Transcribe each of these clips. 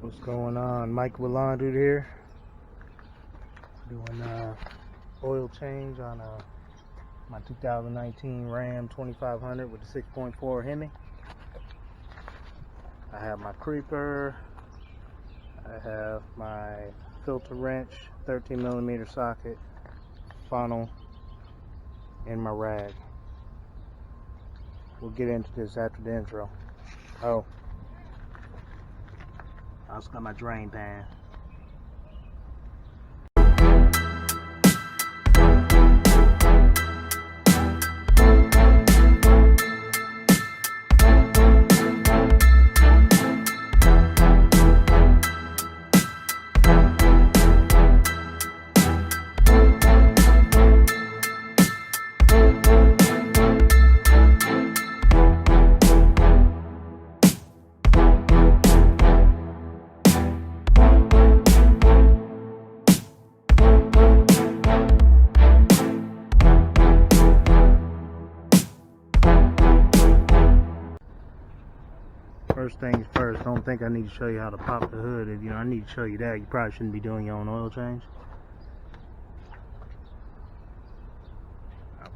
What's going on? Mike Willandu here, doing oil change on my 2019 Ram 2500 with the 6.4 Hemi. I have my creeper, I have my filter wrench, 13mm socket, funnel, and my rag. We'll get into this after the intro. Oh, I also got my drain pan. First things first, don't think I need to show you how to pop the hood. If I need to show you that, you probably shouldn't be doing your own oil change.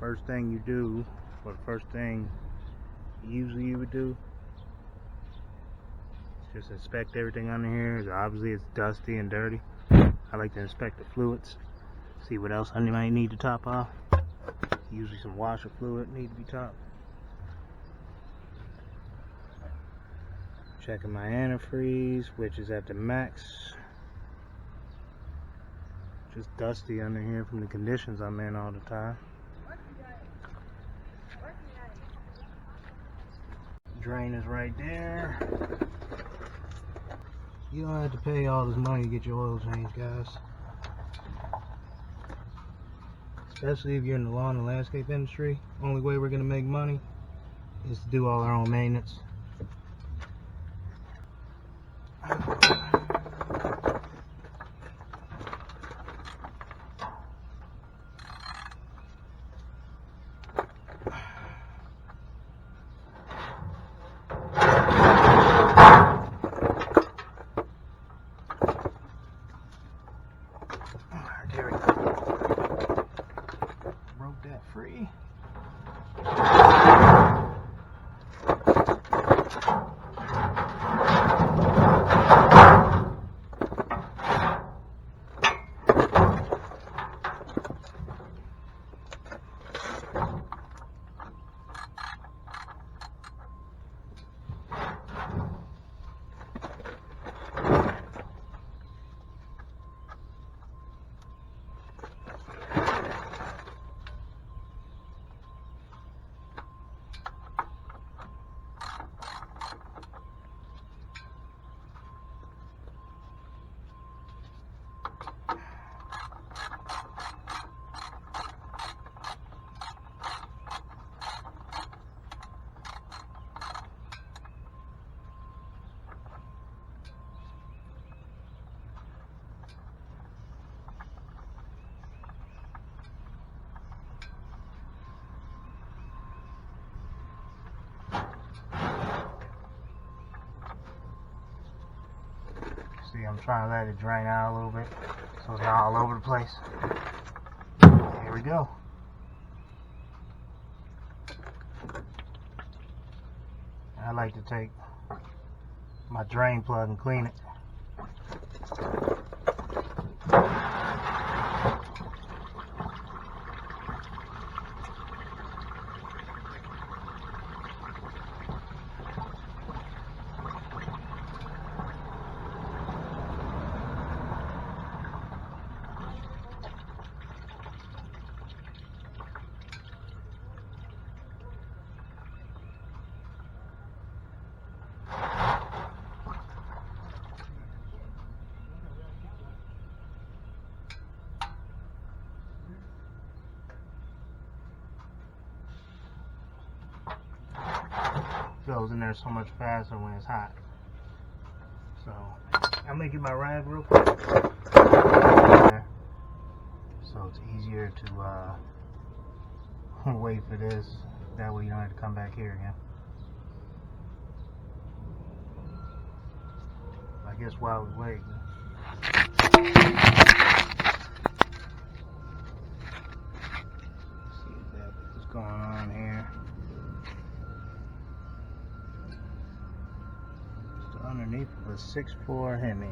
First thing you do, or the first thing usually you would do, is just inspect everything under here. Obviously it's dusty and dirty. I like to inspect the fluids, see what else I might need to top off. Usually some washer fluid need to be topped. Checking my antifreeze, which is at the max. Just dusty under here from the conditions I'm in all the time. Drain is right there. You don't have to pay all this money to get your oil changed, guys. Especially if you're in the lawn and landscape industry. Only way we're gonna make money is to do all our own maintenance. There we go. Broke that free. See, I'm trying to let it drain out a little bit so it's not all over the place. Here we go. I like to take my drain plug and clean it. Goes in there so much faster when it's hot. So I'm gonna get my rag real quick, so it's easier to wait for this. That way you don't have to come back here again. Like guess while we're waiting. See what's going on here. Just underneath of a 6'4" Hemi.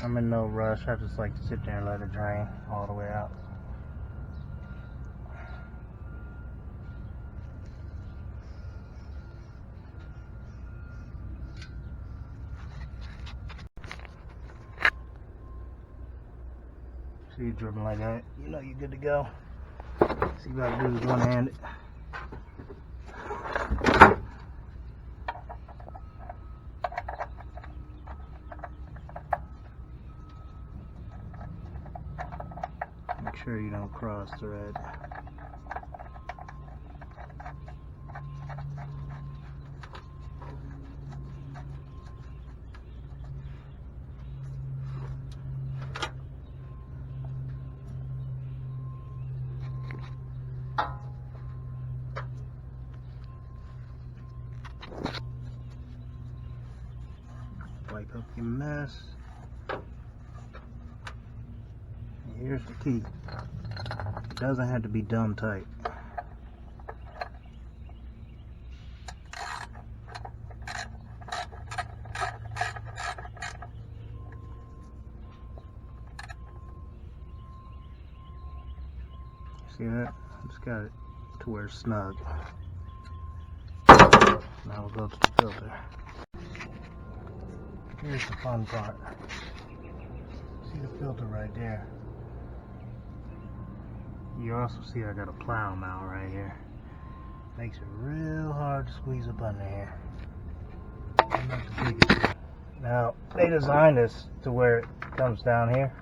I'm in no rush. I just like to sit there and let it drain all the way out. See you dripping like that, you know you're good to go. See what I do is one-handed. Make sure you don't cross thread. Wipe up your mess. Here's the key. It doesn't have to be dumb tight. See that? Just got it to where it's snug. Now we'll go to the filter. Here's the fun part. See the filter right there. You also see I got a plow mount right here. Makes it real hard to squeeze up under here. I'm not the biggest. Now, they designed this to where it comes down here.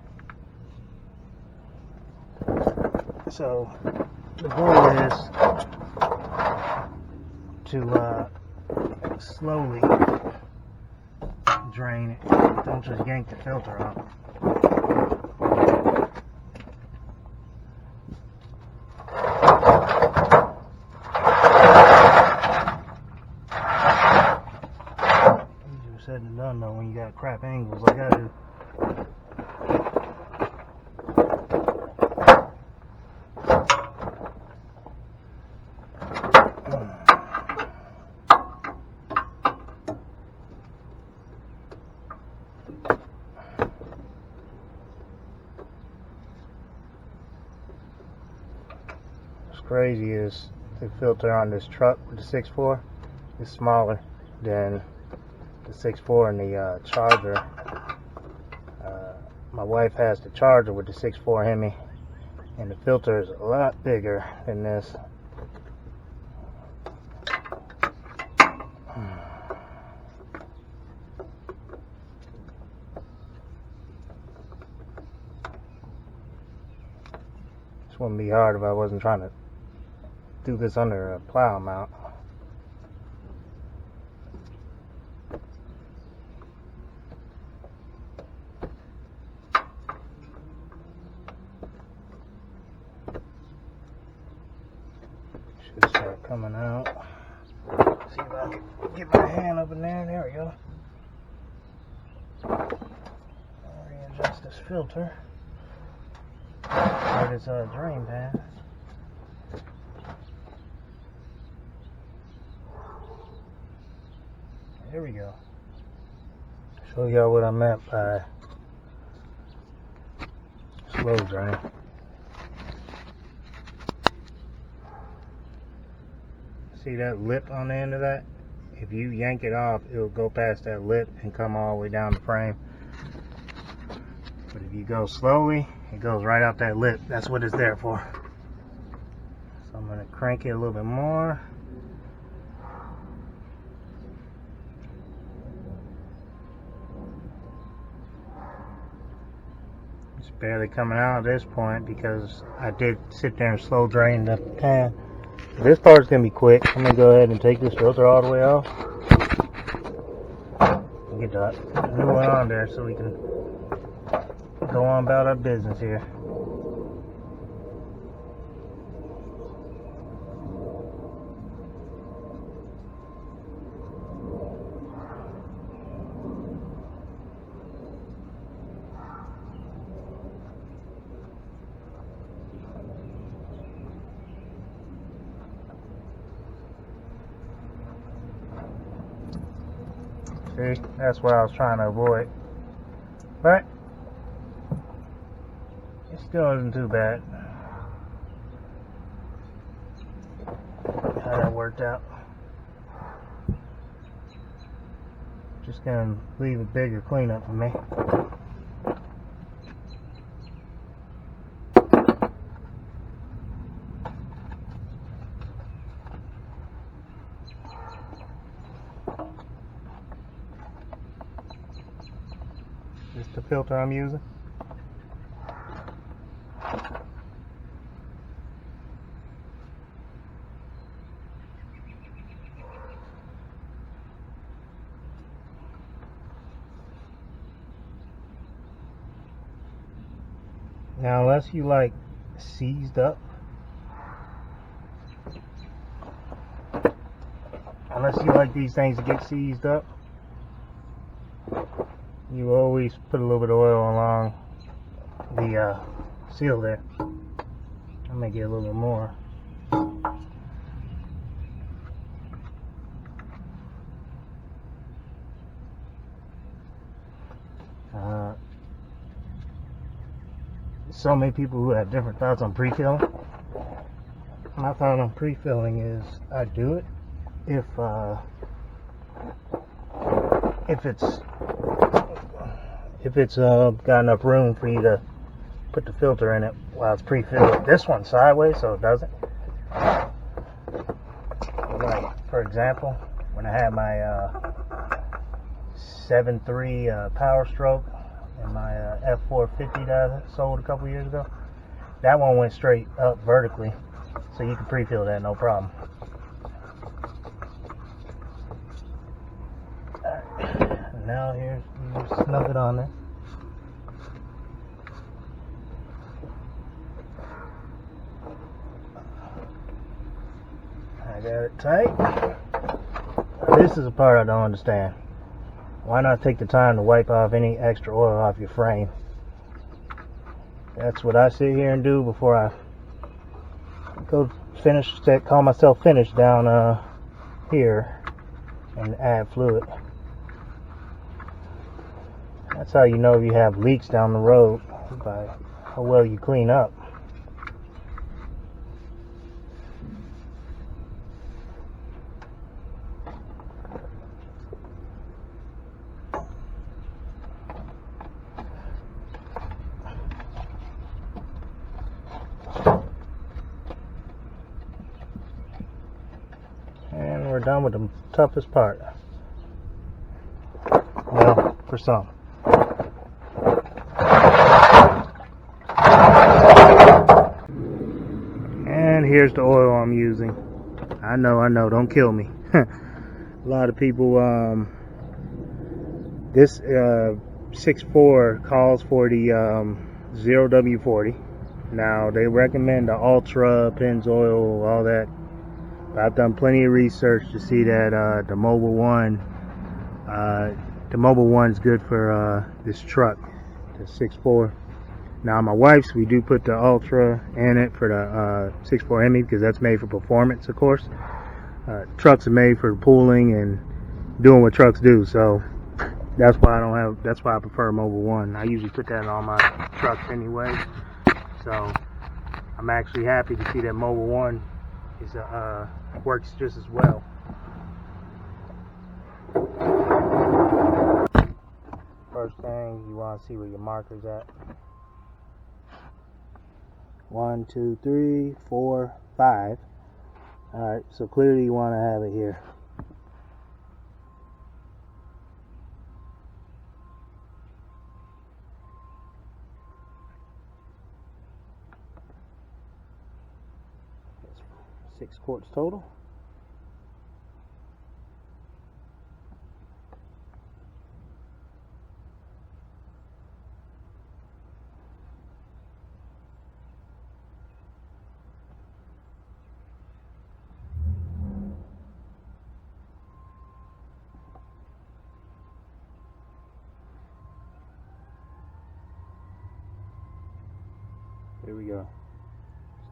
So, the goal is to slowly drain it. Don't just yank the filter off. Easier said than done though when you got crap angles like I do. Crazy is the filter on this truck with the 6'4" is smaller than the 6'4" in the Charger. My wife has the Charger with the 6'4" Hemi, and the filter is a lot bigger than this. This wouldn't be hard if I wasn't trying to do this under a plow mount. Should start coming out. See if I can get my hand up in there. There we go. I'll readjust this filter. Or this drain pan. Here we go. Show y'all what I meant by slow drain. See that lip on the end of that? If you yank it off, it'll go past that lip and come all the way down the frame. But if you go slowly, it goes right out that lip. That's what it's there for. So I'm going to crank it a little bit more. It's barely coming out at this point because I did sit there and slow drain the pan. This part's going to be quick. I'm going to go ahead and take this filter all the way off. Get the new one on there so we can go on about our business here. See, that's what I was trying to avoid. But it still isn't too bad. How that worked out. Just gonna leave a bigger cleanup for me. This is the filter I'm using. Now, unless you like seized up, unless you like these things to get seized up, you always put a little bit of oil along the seal there. I may get a little bit more. So many people who have different thoughts on pre-filling. My thought on pre-filling is I do it if it's got enough room for you to put the filter in it while it's pre-filled. This one's sideways, so it doesn't. Like, for example, when I had my 7.3 Power Stroke and my F450 that I sold a couple years ago, that one went straight up vertically, so you can pre-fill that no problem. Alright, now here's you snug it on there. I got it tight. This is the part I don't understand. Why not take the time to wipe off any extra oil off your frame? That's what I sit here and do before I go finish, call myself finished down here and add fluid. That's how you know if you have leaks down the road, by how well you clean up. And we're done with the toughest part. Well, for some. And here's the oil I'm using. I know, don't kill me. A lot of people, this 6.4 calls for the 0W40. Now, they recommend the Ultra, Pennzoil, all that. But I've done plenty of research to see that the Mobile One's good for this truck, the 6.4. Now, my wife's, we do put the Ultra in it for the 6.4 Hemi because that's made for performance, of course. Trucks are made for pulling and doing what trucks do, so that's why I prefer Mobile One. I usually put that on my trucks anyway, so I'm actually happy to see that Mobile One is works just as well. First thing, you want to see where your marker's at. 1, 2, 3, 4, 5. Alright, so clearly you want to have it here. That's 6 quarts total. Here we go.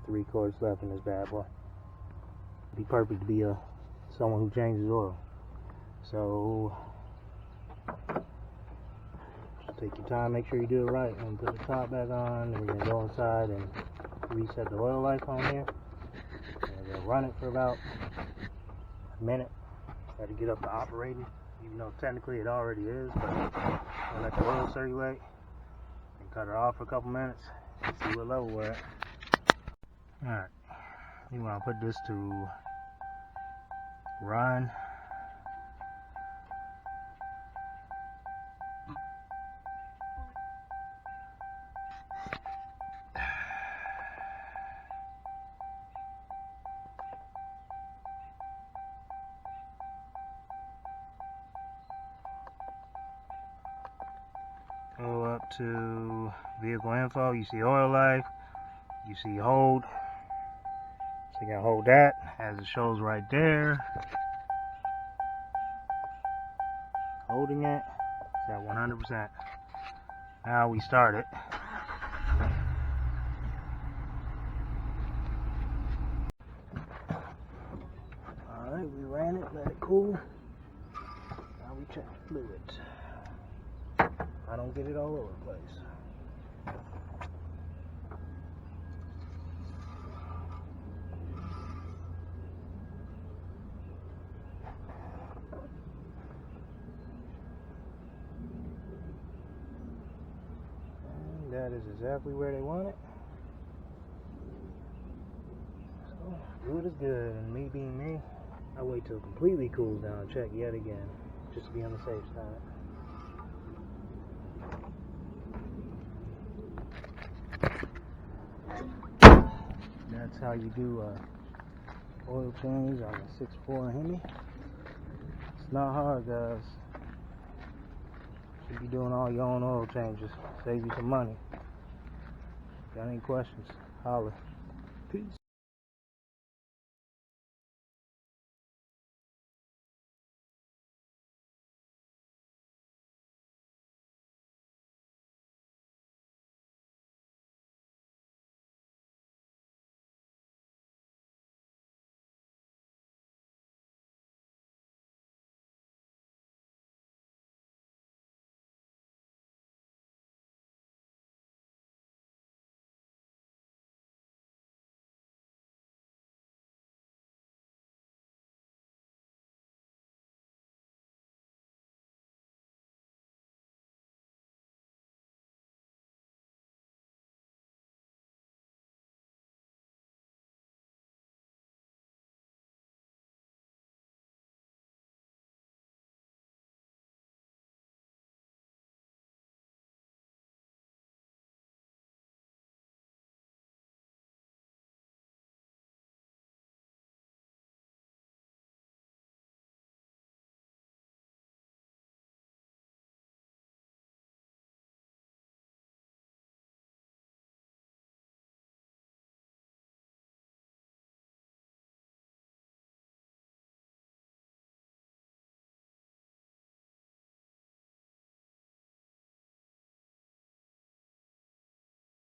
There's 3/4 left in this bad boy. Be perfect to be someone who changes oil. So just take your time, make sure you do it right, and put the top back on. And we're gonna go inside and reset the oil life on here. And we're gonna run it for about a minute. Got to get up to operating, even though technically it already is. But I'll let the oil circulate and cut it off for a couple minutes and see what level we're at. Alright, you want to put this to run. Go up to vehicle info, you see oil life, you see hold. So you gotta hold that as it shows right there. Holding it, it's at 100%. Now we start it. Alright, we ran it, let it cool. Now we check the fluid. I don't get it all over the place. And that is exactly where they want it. So, good is good, and me being me, I wait till it completely cools down and check yet again, just to be on the safe side. That's how you do oil change on a 6.4 Hemi. It's not hard, guys. You should be doing all your own oil changes. Save you some money. Got any questions? Holler. Peace.